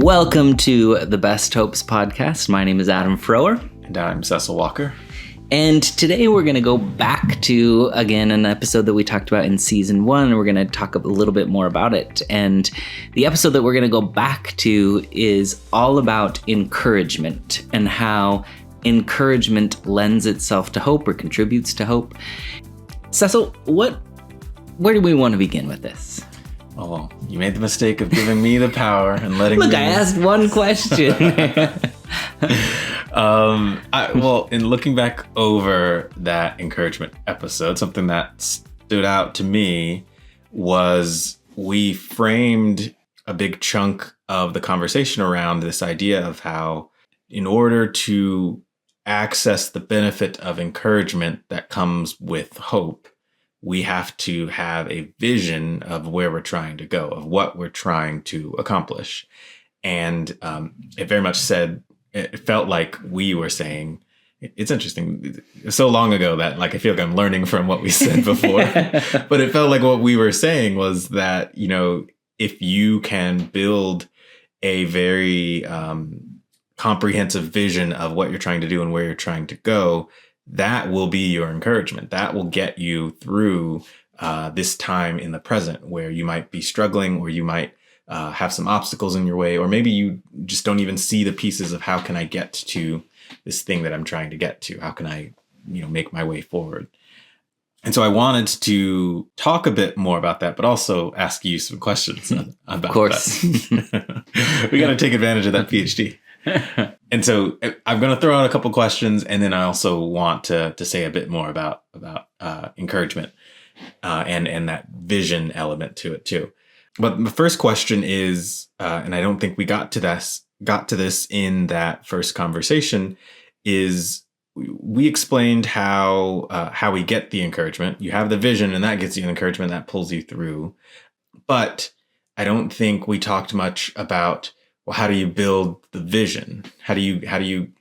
Welcome to the Best Hopes podcast. My name is Adam Frower. And I'm Cecil Walker. And today we're going to go back to, again, an episode that we talked about in season 1. We're going to talk a little bit more about it. And the episode that we're going to go back to is all about encouragement and how encouragement lends itself to hope or contributes to hope. Cecil, where do we want to begin with this? Oh, you made the mistake of giving me the power and letting Look, me... I asked one question. In looking back over that encouragement episode, something that stood out to me was we framed a big chunk of the conversation around this idea of how in order to access the benefit of encouragement that comes with hope, we have to have a vision of where we're trying to go, of what we're trying to accomplish. And it very much it felt like we were saying, it's interesting, so long ago that I feel like I'm learning from what we said before, but it felt like what we were saying was that, if you can build a very comprehensive vision of what you're trying to do and where you're trying to go, that will be your encouragement. That will get you through this time in the present where you might be struggling, or you might have some obstacles in your way, or maybe you just don't even see the pieces of how can I get to this thing that I'm trying to get to? How can I, make my way forward? And so I wanted to talk a bit more about that, but also ask you some questions about that. Of course. We got to take advantage of that PhD. And so I'm going to throw out a couple questions, and then I also want to say a bit more about encouragement and that vision element to it too. But the first question is, and I don't think we got to this in that first conversation, is we explained how we get the encouragement. You have the vision, and that gets you the encouragement, that pulls you through. But I don't think we talked much about, well, how do you build the vision? How do you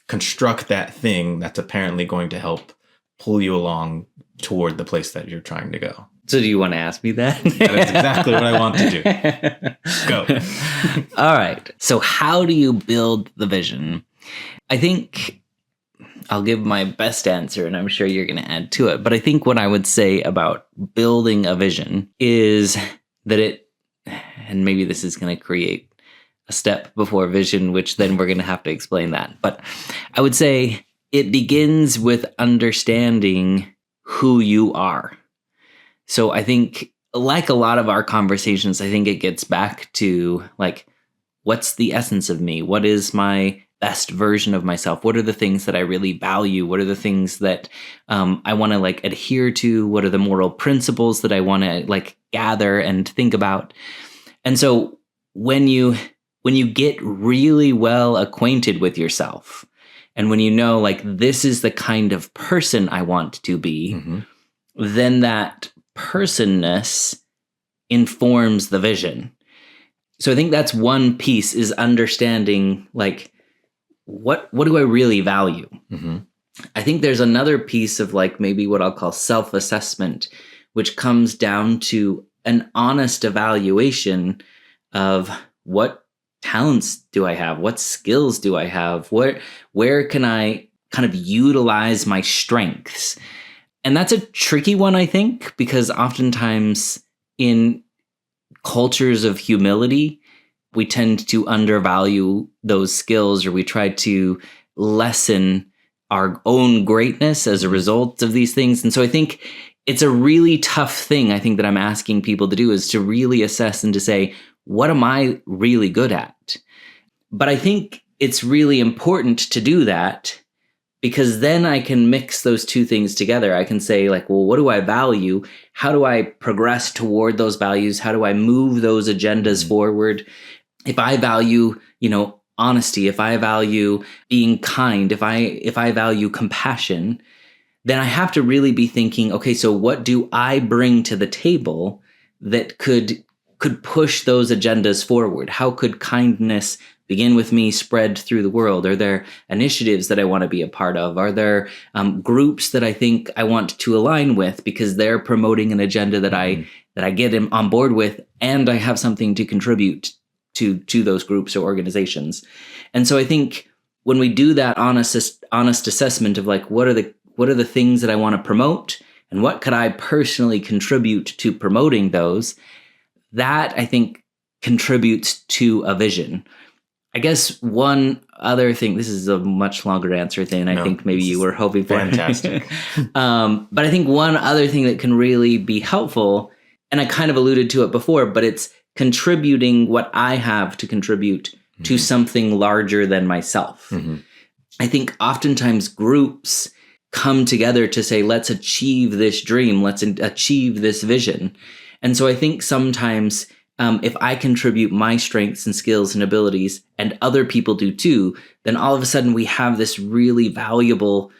construct that thing that's apparently going to help pull you along toward the place that you're trying to go? So do you want to ask me that? That's exactly what I want to do. Go. All right. So how do you build the vision? I think I'll give my best answer, and I'm sure you're going to add to it. But I think what I would say about building a vision is that and maybe this is going to create a step before vision, which then we're going to have to explain that. But I would say it begins with understanding who you are. So I think, like a lot of our conversations, I think it gets back to what's the essence of me? What is my best version of myself? What are the things that I really value? What are the things that I want to adhere to? What are the moral principles that I want to gather and think about? And so when you get really well acquainted with yourself, and when you know this is the kind of person I want to be, mm-hmm. then that personness informs the vision. So I think that's one piece, is understanding what do I really value? Mm-hmm. I think there's another piece of maybe what I'll call self-assessment, which comes down to an honest evaluation of what talents do I have? What skills do I have? Where can I kind of utilize my strengths? And that's a tricky one, I think, because oftentimes in cultures of humility, we tend to undervalue those skills, or we try to lessen our own greatness as a result of these things. And so I think it's a really tough thing, I think, that I'm asking people to do, is to really assess and to say, what am I really good at? But I think it's really important to do that, because then I can mix those two things together. I can say well, what do I value? How do I progress toward those values? How do I move those agendas forward? If I value, honesty, if I value being kind, if I value compassion, then I have to really be thinking, okay, so what do I bring to the table that could push those agendas forward? How could kindness begin with me, spread through the world? Are there initiatives that I want to be a part of? Are there groups that I think I want to align with because they're promoting an agenda that I get on board with, and I have something to contribute to those groups or organizations. And so I think when we do that honest assessment of like, what are the things that I want to promote and what could I personally contribute to promoting those, that I think contributes to a vision. I guess one other thing, this is a much longer answer than I think maybe you were hoping for. Fantastic. But I think one other thing that can really be helpful, and I kind of alluded to it before, but it's contributing what I have to contribute to something larger than myself. I think oftentimes groups come together to say, let's achieve this dream, let's achieve this vision. And so I think sometimes if I contribute my strengths and skills and abilities and other people do too, then all of a sudden we have this really valuable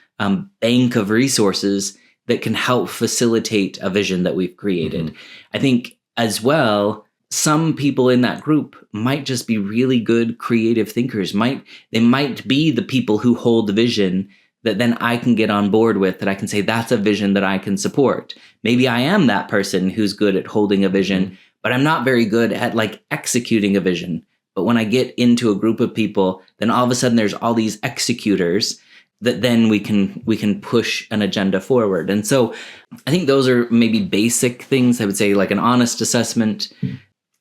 bank of resources that can help facilitate a vision that we've created. I think as well, some people in that group might just be really good creative thinkers. They might be the people who hold the vision that then I can get on board with, that I can say, that's a vision that I can support. Maybe I am that person who's good at holding a vision, but I'm not very good at like executing a vision. But when I get into a group of people, then all of a sudden there's all these executors that then we can push an agenda forward. And so I think those are maybe basic things. I would say like an honest assessment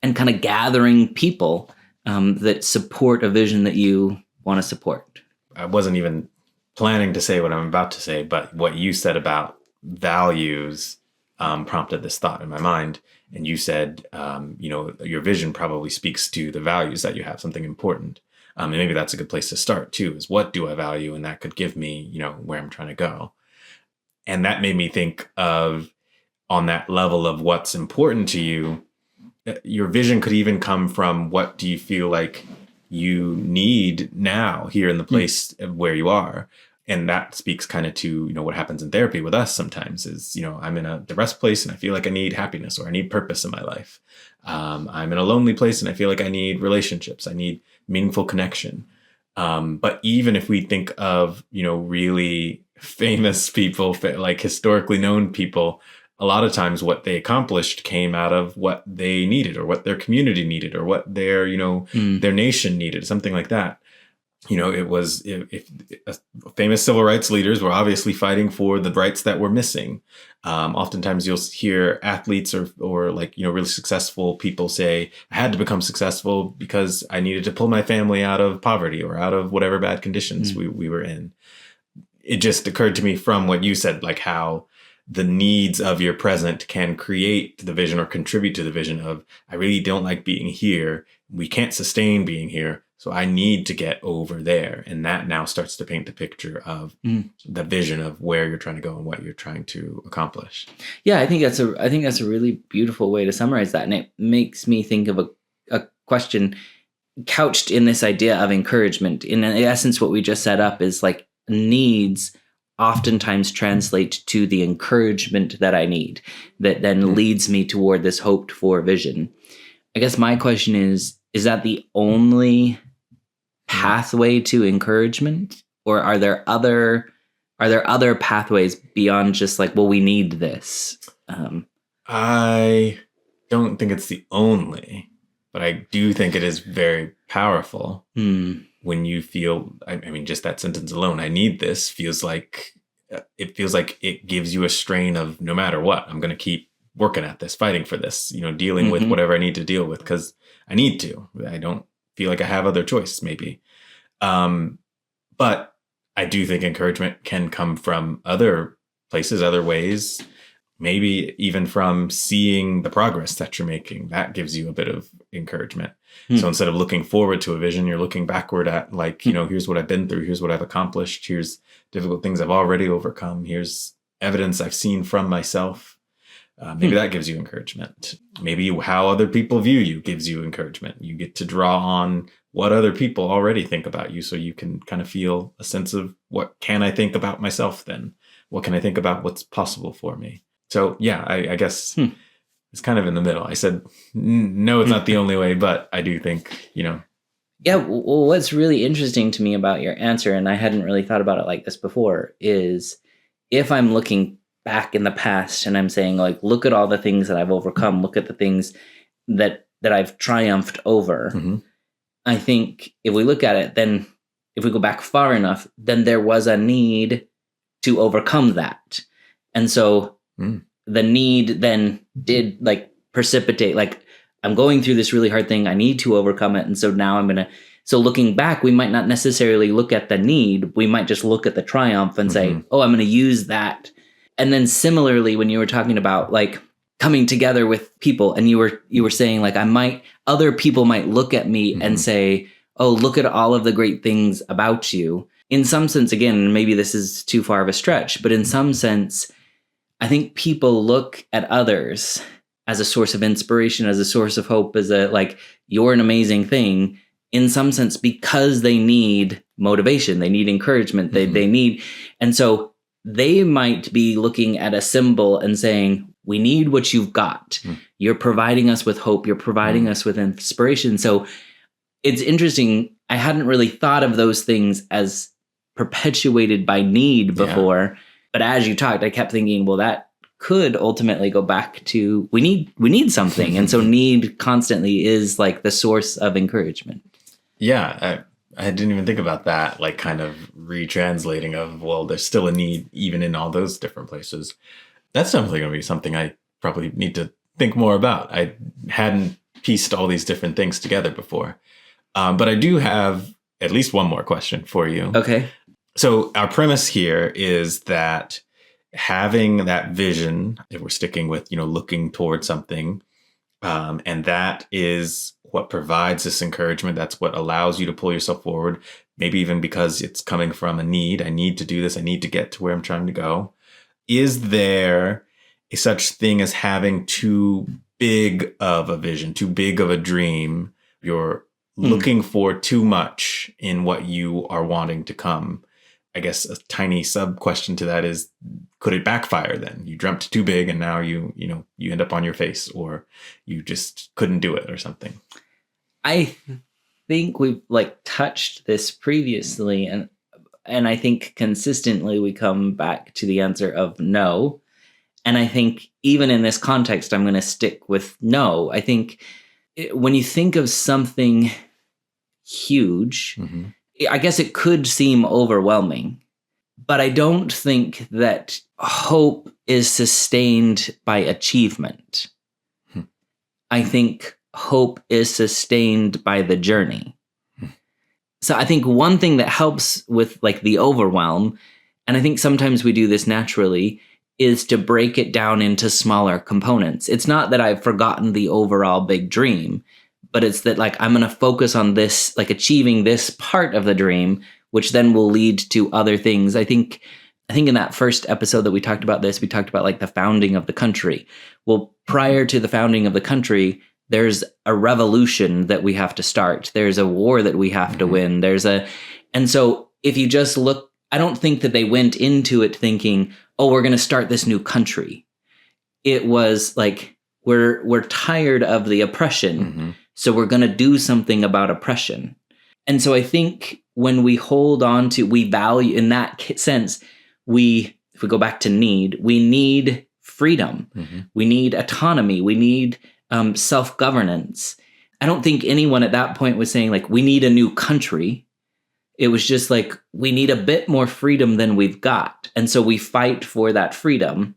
and kind of gathering people that support a vision that you want to support. I wasn't even planning to say what I'm about to say, but what you said about values prompted this thought in my mind. And you said, your vision probably speaks to the values that you have, something important. And maybe that's a good place to start too, is what do I value? And that could give me, where I'm trying to go. And that made me think of, on that level of what's important to you, your vision could even come from what do you feel like you need now here in the place where you are. And that speaks kind of to, what happens in therapy with us sometimes is, I'm in a depressed place and I feel like I need happiness or I need purpose in my life. I'm in a lonely place and I feel like I need relationships. I need meaningful connection. But even if we think of, really famous people, like historically known people, a lot of times what they accomplished came out of what they needed or what their community needed or what their, their nation needed, something like that. It was if famous civil rights leaders were obviously fighting for the rights that were missing. Oftentimes you'll hear athletes or like, really successful people say, I had to become successful because I needed to pull my family out of poverty or out of whatever bad conditions we were in. It just occurred to me from what you said, like how the needs of your present can create the vision or contribute to the vision of, I really don't like being here. We can't sustain being here. So I need to get over there. And that now starts to paint the picture of the vision of where you're trying to go and what you're trying to accomplish. Yeah, I think that's a really beautiful way to summarize that. And it makes me think of a question couched in this idea of encouragement. In essence, what we just set up is like needs oftentimes translate to the encouragement that I need that then leads me toward this hoped for vision. I guess my question is that the only pathway to encouragement, or are there other pathways beyond just like, well, we need this? I don't think it's the only, but I do think it is very powerful when you feel, I mean, just that sentence alone, I need this, feels like it gives you a strain of no matter what, I'm going to keep working at this, fighting for this, dealing with whatever I need to deal with because I need to. I don't feel like I have other choice, maybe. But I do think encouragement can come from other places, other ways, maybe even from seeing the progress that you're making. That gives you a bit of encouragement. So instead of looking forward to a vision, you're looking backward at like, here's what I've been through. Here's what I've accomplished. Here's difficult things I've already overcome. Here's evidence I've seen from myself. Maybe that gives you encouragement. Maybe how other people view you gives you encouragement. You get to draw on what other people already think about you so you can kind of feel a sense of what can I think about myself then? What can I think about what's possible for me? So yeah, I guess it's kind of in the middle. I said, no, it's not the only way, but I do think, Yeah, well, what's really interesting to me about your answer, and I hadn't really thought about it like this before, is if I'm looking back in the past and I'm saying like, look at all the things that I've overcome, look at the things that that I've triumphed over. I think if we look at it, then if we go back far enough, then there was a need to overcome that. And so the need then did like precipitate, like I'm going through this really hard thing. I need to overcome it. And so now so looking back, we might not necessarily look at the need. We might just look at the triumph and say, oh, I'm going to use that. And then similarly, when you were talking about like coming together with people and you were saying like, other people might look at me and say, oh, look at all of the great things about you. In some sense, again, maybe this is too far of a stretch, but in some sense, I think people look at others as a source of inspiration, as a source of hope, as a like, you're an amazing thing, in some sense, because they need motivation, they need encouragement, they need, and so they might be looking at a symbol and saying, we need what you've got. You're providing us with hope. You're providing us with inspiration. So it's interesting. I hadn't really thought of those things as perpetuated by need before. But as you talked, I kept thinking, well, that could ultimately go back to we need something. And so need constantly is like the source of encouragement. Yeah, I didn't even think about that, like kind of retranslating of, well, there's still a need even in all those different places. That's definitely going to be something I probably need to think more about. I hadn't pieced all these different things together before. But I do have at least one more question for you. Okay. So our premise here is that having that vision, if we're sticking with, looking towards something, and that is what provides this encouragement. That's what allows you to pull yourself forward. Maybe even because it's coming from a need. I need to do this. I need to get to where I'm trying to go. Is there a such thing as having too big of a vision, too big of a dream? You're looking for too much in what you are wanting to come. I guess a tiny sub question to that is, could it backfire then? You dreamt too big and now you end up on your face, or you just couldn't do it or something. I think we've like touched this previously, and I think consistently we come back to the answer of no. And I think even in this context, I'm going to stick with no. I think when you think of something huge, I guess it could seem overwhelming, but I don't think that hope is sustained by achievement. I think hope is sustained by the journey. So I think one thing that helps with like the overwhelm, and I think sometimes we do this naturally, is to break it down into smaller components. It's not that I've forgotten the overall big dream, but it's that like I'm going to focus on this, like achieving this part of the dream, which then will lead to other things. I think in that first episode that we talked about this, we talked about like the founding of the country. Well, prior to the founding of the country, there's a revolution that we have to start. There's a war that we have to win. And so if you just look, I don't think that they went into it thinking, oh, we're going to start this new country. It was like, we're tired of the oppression. So we're going to do something about oppression. And so I think when we hold on to, we value in that sense, if we go back to need, we need freedom. We need autonomy. We need self-governance. I don't think anyone at that point was saying like, we need a new country. It was just like, we need a bit more freedom than we've got. And so we fight for that freedom.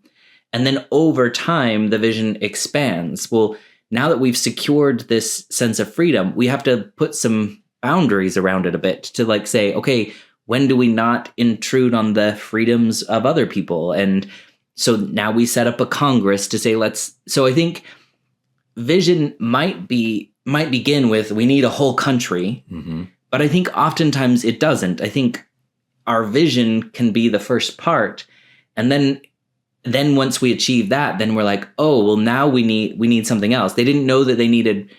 And then over time, the vision expands. Well, now that we've secured this sense of freedom, we have to put some boundaries around it a bit to like say, okay, when do we not intrude on the freedoms of other people? And so now we set up a Congress to say, so I think vision might begin with, we need a whole country, but I think oftentimes it doesn't. I think our vision can be the first part. And then once we achieve that, then we're like, oh, well, now we need something else. They didn't know that they needed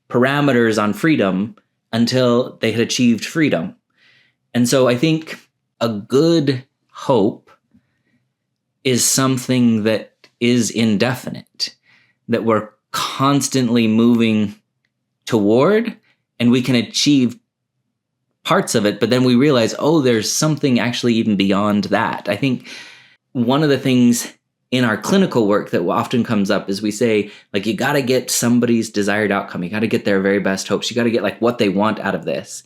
parameters on freedom until they had achieved freedom. And so I think a good hope is something that is indefinite, that we're constantly moving toward, and we can achieve parts of it, but then we realize, oh, there's something actually even beyond that. I think one of the things in our clinical work that often comes up is we say, like, you got to get somebody's desired outcome. You got to get their very best hopes. You got to get like what they want out of this.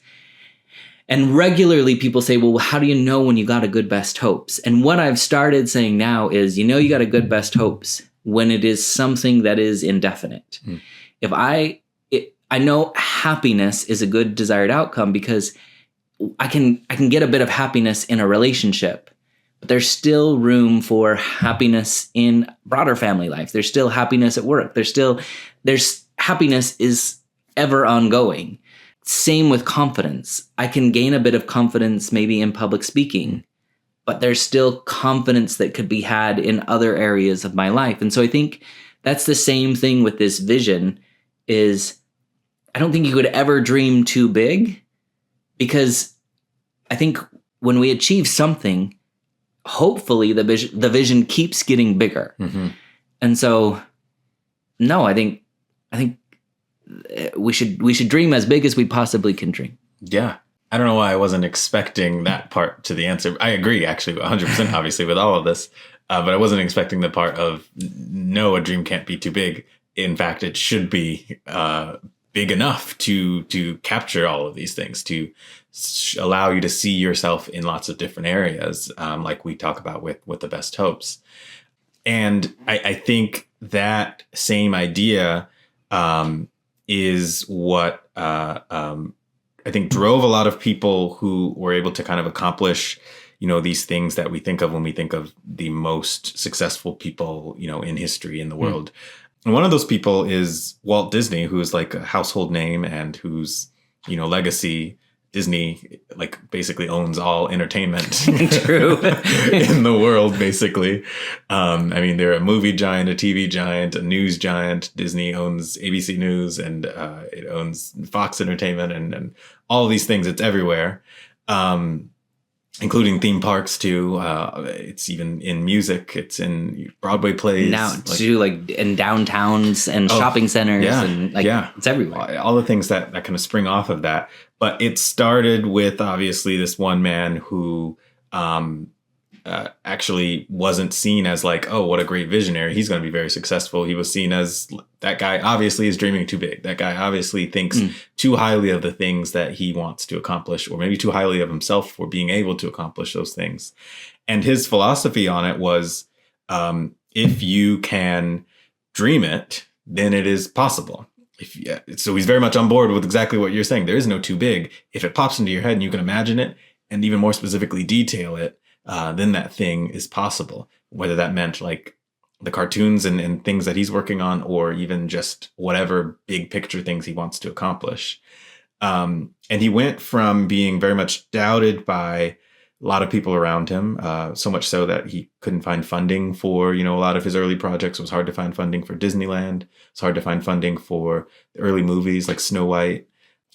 And regularly people say, well, how do you know when you got a good best hopes? And what I've started saying now is, you got a good best hopes when it is something that is indefinite. If I know happiness is a good desired outcome because I can get a bit of happiness in a relationship, but there's still room for happiness in broader family life. There's still happiness at work. There's happiness is ever ongoing. Same with confidence. I can gain a bit of confidence maybe in public speaking, but there's still confidence that could be had in other areas of my life. And so I think that's the same thing with this vision is I don't think you could ever dream too big, because I think when we achieve something, hopefully the vision keeps getting bigger. And so, no, I think we should dream as big as we possibly can dream. Yeah. I don't know why I wasn't expecting that part to the answer. I agree, actually, 100% obviously with all of this, but I wasn't expecting the part of no, a dream can't be too big. In fact, it should be big enough to capture all of these things, to allow you to see yourself in lots of different areas, like we talk about with the best hopes. And I think that same idea is what I think drove a lot of people who were able to kind of accomplish, these things that we think of when we think of the most successful people, in history in the world. And one of those people is Walt Disney, who is like a household name and whose, legacy, Disney like basically owns all entertainment True. in the world, basically. They're a movie giant, a TV giant, a news giant. Disney owns ABC News and it owns Fox Entertainment and all of these things. It's everywhere, including theme parks too. It's even in music. It's in Broadway plays. Now too, like in downtowns and shopping centers and it's everywhere. All the things that kind of spring off of that. But it started with obviously this one man who actually wasn't seen as like, oh, what a great visionary. He's going to be very successful. He was seen as that guy obviously is dreaming too big. That guy obviously thinks too highly of the things that he wants to accomplish, or maybe too highly of himself for being able to accomplish those things. And his philosophy on it was, if you can dream it, then it is possible. So he's very much on board with exactly what you're saying. There is no too big. If it pops into your head and you can imagine it and even more specifically detail it, then that thing is possible. Whether that meant like the cartoons and things that he's working on, or even just whatever big picture things he wants to accomplish. And he went from being very much doubted by a lot of people around him, so much so that he couldn't find funding for, a lot of his early projects. It was hard to find funding for Disneyland. It's hard to find funding for the early movies like Snow White.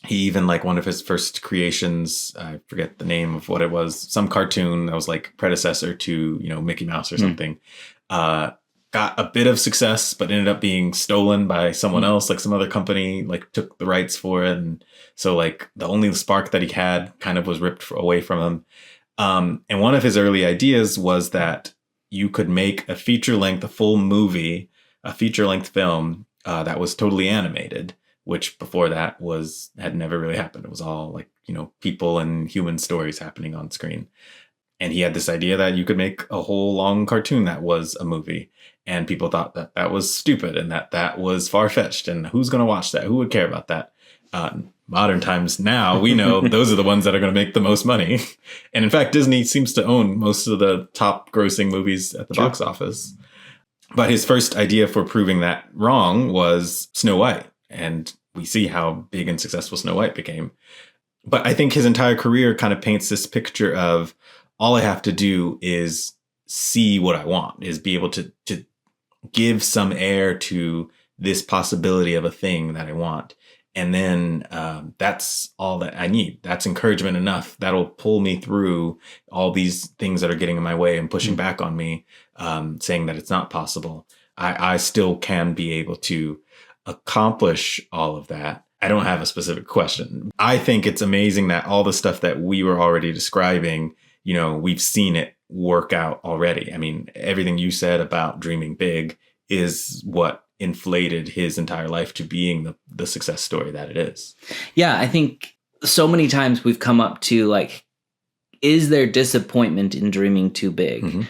He even, like, one of his first creations, I forget the name of what it was, some cartoon that was like predecessor to, Mickey Mouse or something, got a bit of success, but ended up being stolen by someone else, like some other company, like took the rights for it. And so like the only spark that he had kind of was ripped away from him. And one of his early ideas was that you could make a full movie, a feature-length film that was totally animated, which before that had never really happened. It was all like, people and human stories happening on screen. And he had this idea that you could make a whole long cartoon that was a movie. And people thought that that was stupid and that was far-fetched. And who's going to watch that? Who would care about that? Modern times now, we know those are the ones that are going to make the most money. And in fact, Disney seems to own most of the top grossing movies at the box office. But his first idea for proving that wrong was Snow White. And we see how big and successful Snow White became. But I think his entire career kind of paints this picture of all I have to do is see what I want, is be able to give some air to this possibility of a thing that I want. And then that's all that I need. That's encouragement enough. That'll pull me through all these things that are getting in my way and pushing back on me, saying that it's not possible. I still can be able to accomplish all of that. I don't have a specific question. I think it's amazing that all the stuff that we were already describing, we've seen it work out already. I mean, everything you said about dreaming big is what inflated his entire life to being the success story that it is. Yeah, I think so many times we've come up to like, is there disappointment in dreaming too big? Mm-hmm.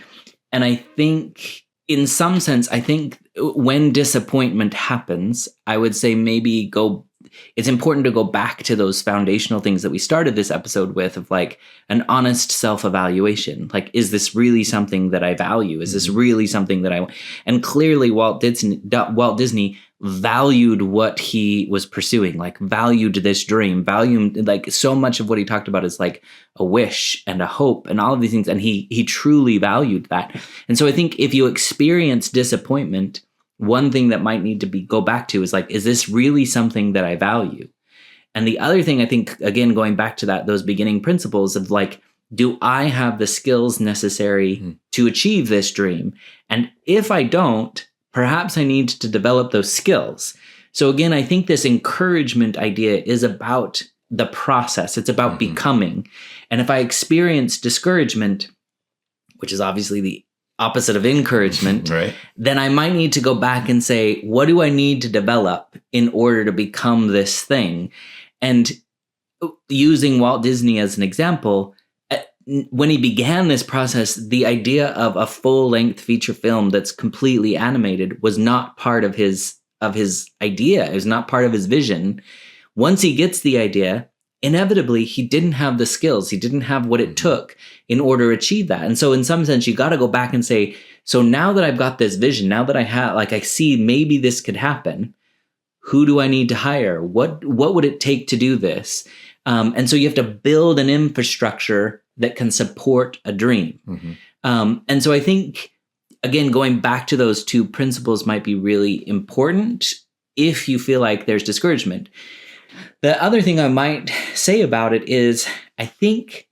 And I think in some sense, I think when disappointment happens, I would say maybe it's important to go back to those foundational things that we started this episode with, of like an honest self-evaluation. Like, is this really something that I value? Is this really something that I want? And clearly Walt Disney valued what he was pursuing, like valued this dream, valued like so much of what he talked about is like a wish and a hope and all of these things. And he truly valued that. And so I think if you experience disappointment, one thing that might need to go back to is like, is this really something that I value? And the other thing, I think, again, going back to those beginning principles of like, do I have the skills necessary to achieve this dream? And if I don't, perhaps I need to develop those skills. So again, I think this encouragement idea is about the process. It's about becoming. And if I experience discouragement, which is obviously the opposite of encouragement, right, then I might need to go back and say, what do I need to develop in order to become this thing? And using Walt Disney as an example, when he began this process, the idea of a full-length feature film that's completely animated was not part of his idea. It was not part of his vision. Once he gets the idea, inevitably, he didn't have the skills. He didn't have what it took in order to achieve that. And so in some sense, you got to go back and say, so now that I've got this vision, now that I see maybe this could happen, who do I need to hire? What would it take to do this? And so you have to build an infrastructure that can support a dream. And so I think, again, going back to those two principles might be really important if you feel like there's discouragement. The other thing I might say about it is, I think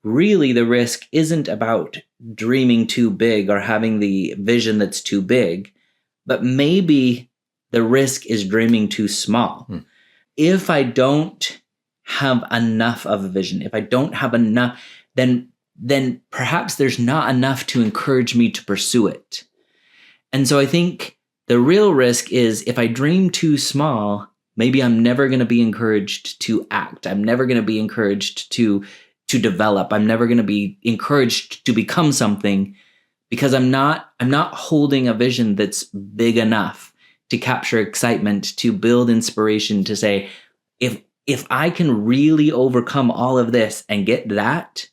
really the risk isn't about dreaming too big or having the vision that's too big, but maybe the risk is dreaming too small. If I don't have enough of a vision, if I don't have enough, then perhaps there's not enough to encourage me to pursue it. And so I think the real risk is if I dream too small, maybe I'm never going to be encouraged to act. I'm never going to be encouraged to develop. I'm never going to be encouraged to become something because I'm not holding a vision that's big enough to capture excitement, to build inspiration, to say, if I can really overcome all of this and get that,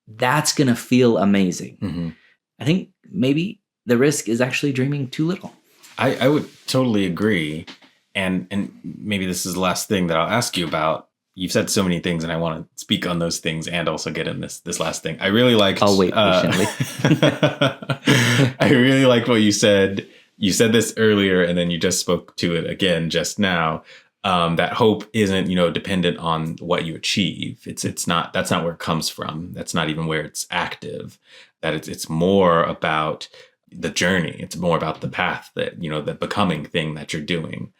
that's going to feel amazing. I think maybe the risk is actually dreaming too little. I would totally agree. And maybe this is the last thing that I'll ask you about. You've said so many things, and I want to speak on those things and also get in this last thing. I really liked. I'll wait patiently. I really liked what you said. You said this earlier, and then you just spoke to it again just now. That hope isn't, dependent on what you achieve. It's not. That's not where it comes from. That's not even where it's active. That it's more about the journey. It's more about the path that, the becoming thing that you're doing.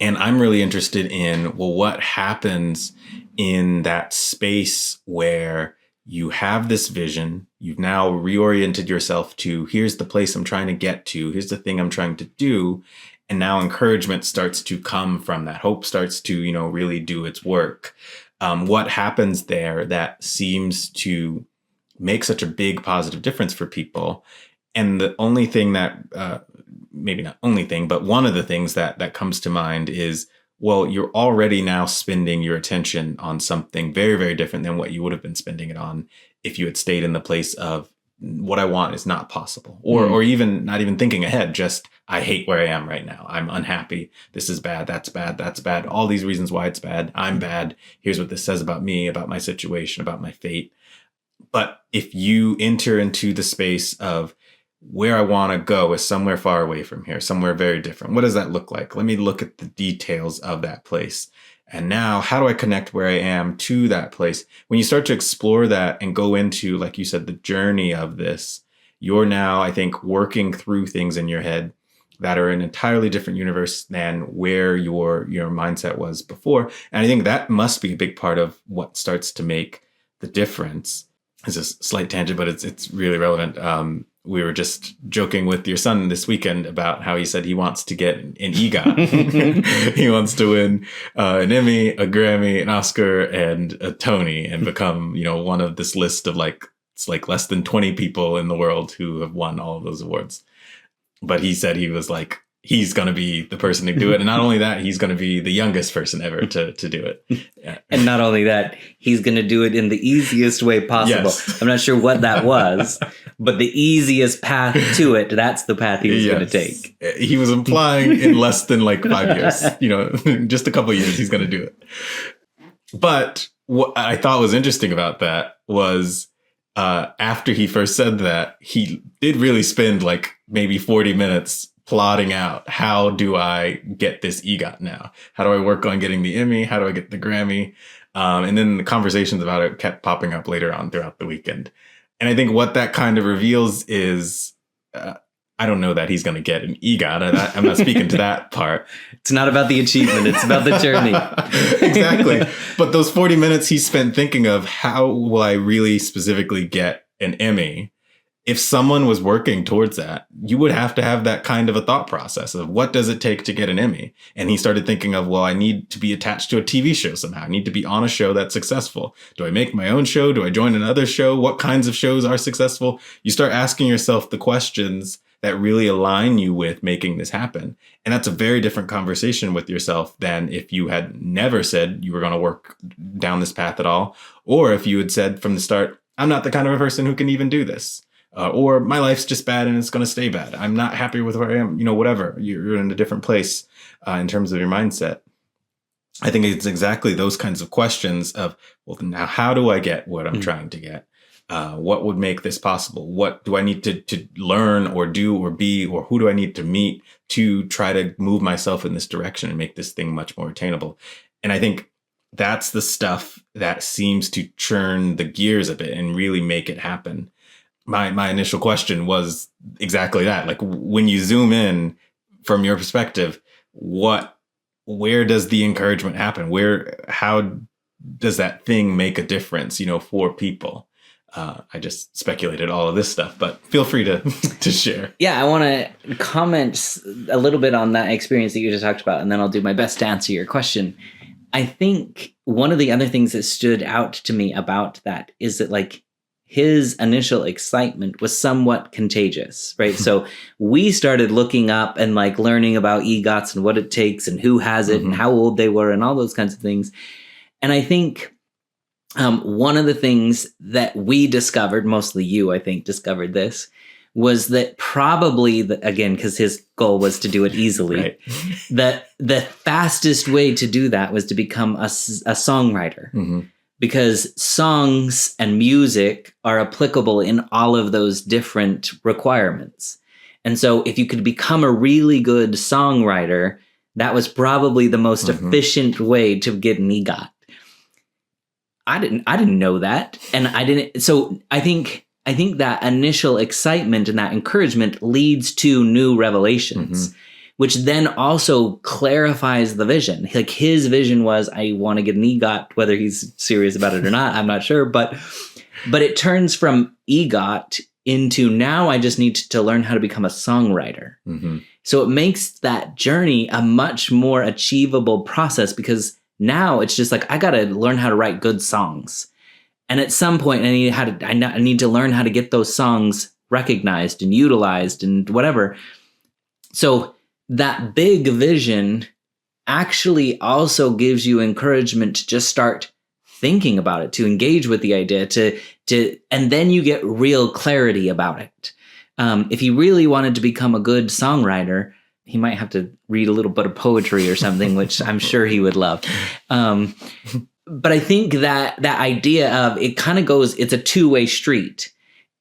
And I'm really interested in, well, what happens in that space where you have this vision, you've now reoriented yourself to, here's the place I'm trying to get to, here's the thing I'm trying to do. And now encouragement starts to come from that. Hope starts to, really do its work. What happens there that seems to make such a big positive difference for people? And the only thing that, maybe not only thing, but one of the things that comes to mind is, well, you're already now spending your attention on something very, very different than what you would have been spending it on if you had stayed in the place of what I want is not possible, or even not even thinking ahead, just I hate where I am right now. I'm unhappy. This is bad. That's bad. That's bad. All these reasons why it's bad. I'm bad. Here's what this says about me, about my situation, about my fate. But if you enter into the space of where I want to go is somewhere far away from here, somewhere very different. What does that look like? Let me look at the details of that place. And now, how do I connect where I am to that place? When you start to explore that and go into, like you said, the journey of this, you're now, I think, working through things in your head that are an entirely different universe than where your mindset was before. And I think that must be a big part of what starts to make the difference. it's a slight tangent, but it's really relevant. We were just joking with your son this weekend about how he said he wants to get an EGOT. He wants to win an Emmy, a Grammy, an Oscar, and a Tony, and become, one of this list of it's like less than 20 people in the world who have won all of those awards. But he said he was like, he's going to be the person to do it. And not only that, he's going to be the youngest person ever to do it. Yeah. And not only that, he's going to do it in the easiest way possible. Yes. I'm not sure what that was, but the easiest path to it, that's the path he was going to take. He was implying in less than 5 years, just a couple of years, he's going to do it. But what I thought was interesting about that was after he first said that, he did really spend maybe 40 minutes plotting out, how do I get this EGOT now? How do I work on getting the Emmy? How do I get the Grammy? And then the conversations about it kept popping up later on throughout the weekend. And I think what that kind of reveals is, I don't know that he's going to get an EGOT. I'm not speaking to that part. It's not about the achievement. It's about the journey. Exactly. But those 40 minutes he spent thinking of, how will I really specifically get an Emmy? If someone was working towards that, you would have to have that kind of a thought process of what does it take to get an Emmy? And he started thinking of, well, I need to be attached to a TV show somehow. I need to be on a show that's successful. Do I make my own show? Do I join another show? What kinds of shows are successful? You start asking yourself the questions that really align you with making this happen. And that's a very different conversation with yourself than if you had never said you were going to work down this path at all. Or if you had said from the start, I'm not the kind of a person who can even do this. Or my life's just bad and it's going to stay bad. I'm not happy with where I am, whatever. You're in a different place in terms of your mindset. I think it's exactly those kinds of questions of, well, now how do I get what I'm trying to get? What would make this possible? What do I need to learn or do or be, or who do I need to meet to try to move myself in this direction and make this thing much more attainable? And I think that's the stuff that seems to churn the gears a bit and really make it happen. My initial question was exactly that. When you zoom in from your perspective, where does the encouragement happen? How does that thing make a difference, for people? I just speculated all of this stuff, but feel free to share. Yeah, I want to comment a little bit on that experience that you just talked about, and then I'll do my best to answer your question. I think one of the other things that stood out to me about that is that his initial excitement was somewhat contagious, right? So we started looking up and learning about EGOTs and what it takes and who has it and how old they were and all those kinds of things. And I think one of the things that we discovered, mostly you, I think, discovered this, was that probably, again, because his goal was to do it easily, right, that the fastest way to do that was to become a songwriter. Mm-hmm. Because songs and music are applicable in all of those different requirements. And so if you could become a really good songwriter, that was probably the most efficient way to get an EGOT. I didn't know that. And I didn't. So I think that initial excitement and that encouragement leads to new revelations, which then also clarifies the vision. His vision was, I want to get an EGOT, whether he's serious about it or not, I'm not sure. But it turns from EGOT into, now I just need to learn how to become a songwriter. Mm-hmm. So it makes that journey a much more achievable process, because now it's just I got to learn how to write good songs. And at some point I need to learn how to get those songs recognized and utilized and whatever. So that big vision actually also gives you encouragement to just start thinking about it, to engage with the idea, and then you get real clarity about it. If he really wanted to become a good songwriter, he might have to read a little bit of poetry or something, which I'm sure he would love. But I think that idea of it kind of goes, it's a two-way street.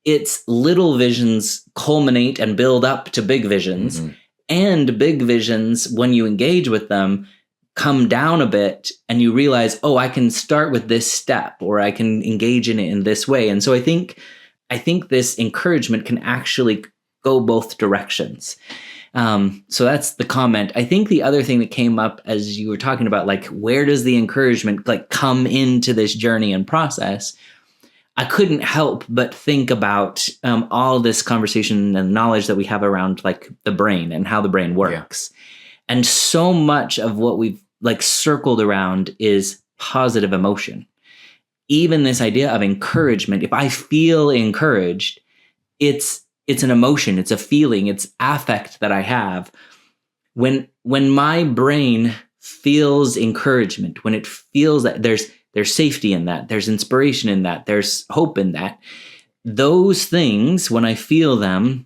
It's little visions culminate and build up to big visions. Mm-hmm. And big visions, when you engage with them, come down a bit and you realize, oh, I can start with this step, or I can engage in it in this way. And so I think this encouragement can actually go both directions. So that's the comment. I think the other thing that came up as you were talking about, where does the encouragement come into this journey and process? I couldn't help but think about all this conversation and knowledge that we have around like the brain and how the brain works. Yeah. And so much of what we've like circled around is positive emotion. Even this idea of encouragement, if I feel encouraged, it's an emotion, it's a feeling, it's affect that I have. When my brain feels encouragement, when it feels that there's safety in that, there's inspiration in that, there's hope in that, those things, when I feel them,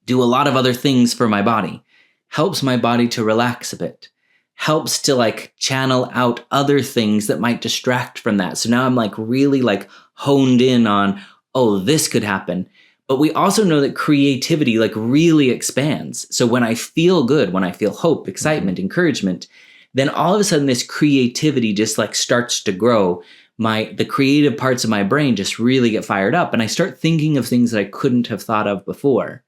do a lot of other things for my body. Helps my body to relax a bit. Helps to like channel out other things that might distract from that. So now I'm like really like honed in on, oh, this could happen. But we also know that creativity like really expands. So when I feel good, when I feel hope, excitement, encouragement, then all of a sudden this creativity just like starts to grow. The creative parts of my brain just really get fired up. And I start thinking of things that I couldn't have thought of before.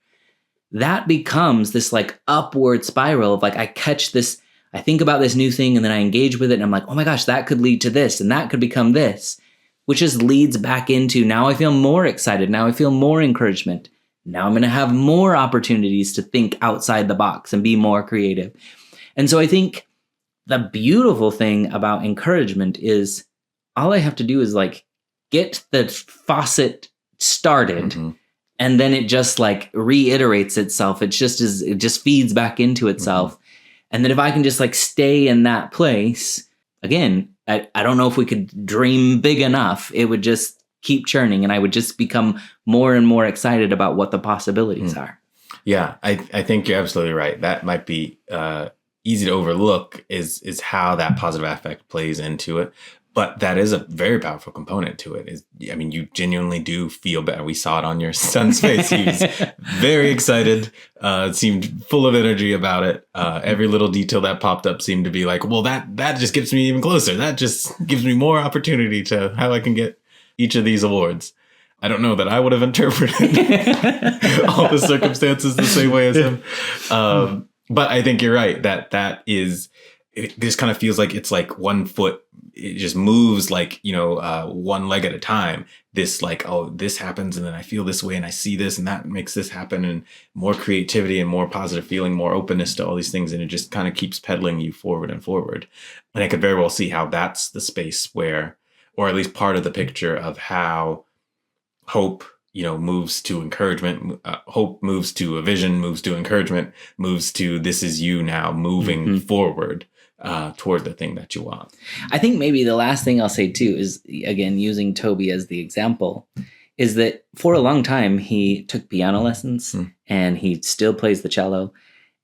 That becomes this like upward spiral of like, I catch this, I think about this new thing and then I engage with it. And I'm like, oh my gosh, that could lead to this and that could become this, which just leads back into now I feel more excited. Now I feel more encouragement. Now I'm going to have more opportunities to think outside the box and be more creative. And so I think the beautiful thing about encouragement is all I have to do is like get the faucet started and then it just like reiterates itself. It just feeds back into itself. And then if I can just like stay in that place, again, I don't know if we could dream big enough. It would just keep churning and I would just become more and more excited about what the possibilities are. Yeah, I think you're absolutely right. That might be easy to overlook is how that positive affect plays into it. But that is a very powerful component to it. You genuinely do feel better. We saw it on your son's face. He was very excited, seemed full of energy about it. Every little detail that popped up seemed to be like, well, that just gets me even closer. That just gives me more opportunity to how I can get each of these awards. I don't know that I would have interpreted all the circumstances the same way as him. But I think you're right that is, it just kind of feels like it's like one foot. It just moves like, one leg at a time. This like, oh, this happens and then I feel this way and I see this and that makes this happen, and more creativity and more positive feeling, more openness to all these things. And it just kind of keeps pedaling you forward and forward. And I could very well see how that's the space where, or at least part of the picture of how hope, moves to encouragement. Hope moves to a vision, moves to encouragement, moves to this is you now moving forward. Toward the thing that you want. I think maybe the last thing I'll say too is, again, using Toby as the example, is that for a long time he took piano lessons and he still plays the cello.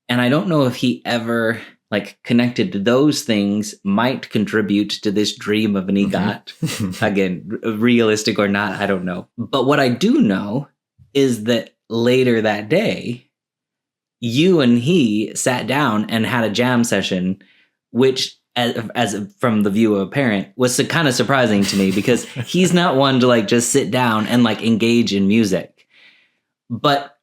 And I don't know if he ever like connected to those things might contribute to this dream of an EGOT. Again, realistic or not, I don't know. But what I do know is that later that day, you and he sat down and had a jam session, which as from the view of a parent was kind of surprising to me because he's not one to like just sit down and like engage in music. But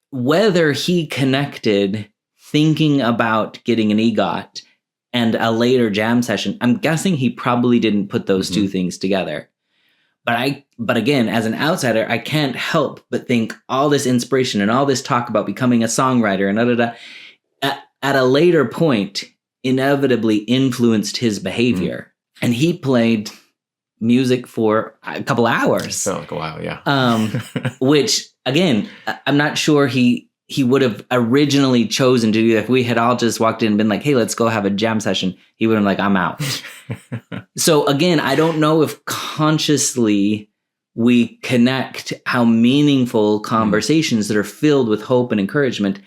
whether he connected thinking about getting an EGOT and a later jam session, I'm guessing he probably didn't put those two things together. But again, as an outsider, I can't help but think all this inspiration and all this talk about becoming a songwriter and at a later point inevitably influenced his behavior. And he played music for a couple hours. It felt like a while, yeah. Which, again, I'm not sure he would have originally chosen to do that. If we had all just walked in and been like, hey, let's go have a jam session, he would have been like, I'm out. So again, I don't know if consciously we connect how meaningful conversations that are filled with hope and encouragement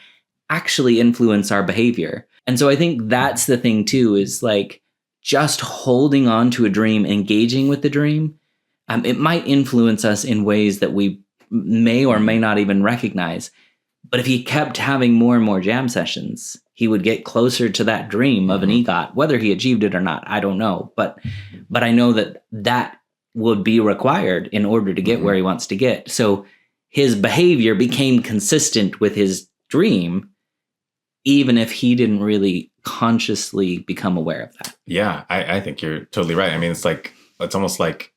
actually influence our behavior. And so I think that's the thing too, is like just holding on to a dream, engaging with the dream. It might influence us in ways that we may or may not even recognize. But if he kept having more and more jam sessions, he would get closer to that dream of an EGOT. Whether he achieved it or not, I don't know. But I know that would be required in order to get where he wants to get. So his behavior became consistent with his dream, even if he didn't really consciously become aware of that. Yeah, I think you're totally right. I mean, it's almost like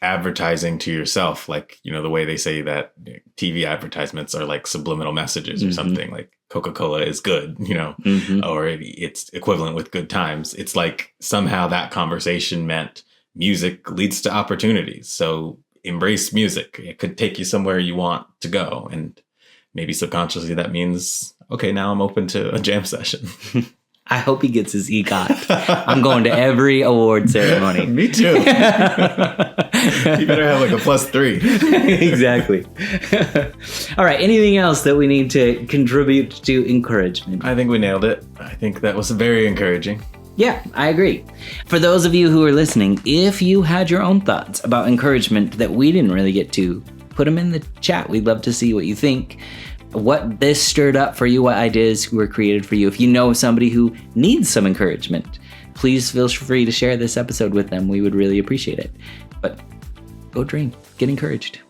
advertising to yourself, like, the way they say that TV advertisements are like subliminal messages or something, like Coca-Cola is good, or it's equivalent with good times. It's like somehow that conversation meant music leads to opportunities. So embrace music. It could take you somewhere you want to go. And maybe subconsciously that means, okay, now I'm open to a jam session. I hope he gets his EGOT. I'm going to every award ceremony. Me too. You better have like a +3. Exactly. All right. Anything else that we need to contribute to encouragement? I think we nailed it. I think that was very encouraging. Yeah, I agree. For those of you who are listening, if you had your own thoughts about encouragement that we didn't really get to, put them in the chat. We'd love to see what you think. What this stirred up for you, what ideas were created for you. If you know somebody who needs some encouragement, please feel free to share this episode with them. We would really appreciate it. But go dream, get encouraged.